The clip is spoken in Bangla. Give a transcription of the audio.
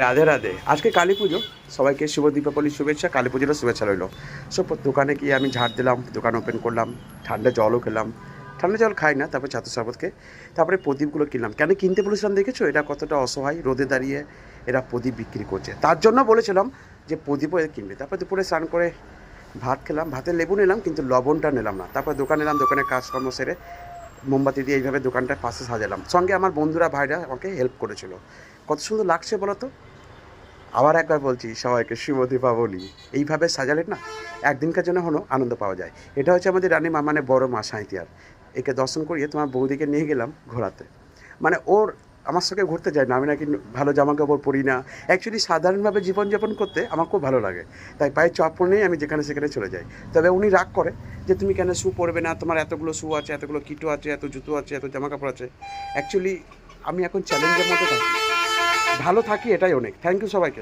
রাধে রাধে। আজকে কালী পুজো, সবাইকে শুভ দীপাবলির শুভেচ্ছা, কালী পুজোরও শুভেচ্ছা রইল। সব দোকানে গিয়ে আমি ঝাড় দিলাম, দোকান ওপেন করলাম, ঠান্ডা জলও খেলাম। ঠান্ডা জল খাই না, তারপর ছাতু শরবতকে, তারপরে প্রদীপগুলো কিনলাম। কেন কিনতে বলেছিলাম দেখেছো? এটা কতটা অসহায়, রোদে দাঁড়িয়ে এরা প্রদীপ বিক্রি করছে, তার জন্য বলেছিলাম যে প্রদীপও এরা কিনবে। তারপর দুপুরে স্নান করে ভাত খেলাম, ভাতে লেবু নিলাম কিন্তু লবণটা নিলাম না। তারপর দোকানে এলাম, দোকানে কাজকর্ম সেরে মোমবাতি দিয়ে এইভাবে দোকানটার পাশে সাজালাম। সঙ্গে আমার বন্ধুরা ভাইরা আমাকে হেল্প করেছিল। কত সুন্দর লাগছে বলো তো। আবার একবার বলছি সবাইকে শুভ দীপাবলি। এইভাবে সাজালে না একদিনকার জন্য হলো আনন্দ পাওয়া যায়। এটা হচ্ছে আমাদের রানী মা, মানে বড় মা সাঁইতিয়ার। একে দর্শন করিয়ে তোমার বৌদিকে নিয়ে গেলাম ঘোরাতে। মানে ওর আমার সঙ্গে ঘুরতে যায় না, আমি নাকি ভালো জামা কাপড় পরি না। অ্যাকচুয়ালি সাধারণভাবে জীবনযাপন করতে আমার খুব ভালো লাগে, তাই পায়ে চপ্পল নিয়ে আমি যেখানে সেখানে চলে যাই। তবে উনি রাগ করে যে তুমি কেন শু পরবে না, তোমার এতগুলো শু আছে, এতগুলো কিটো আছে, এত জুতো আছে, এত জামা কাপড় আছে। অ্যাকচুয়ালি আমি এখন চ্যালেঞ্জের মধ্যে থাকি, ভালো থাকি, এটাই অনেক। থ্যাংক ইউ সবাইকে।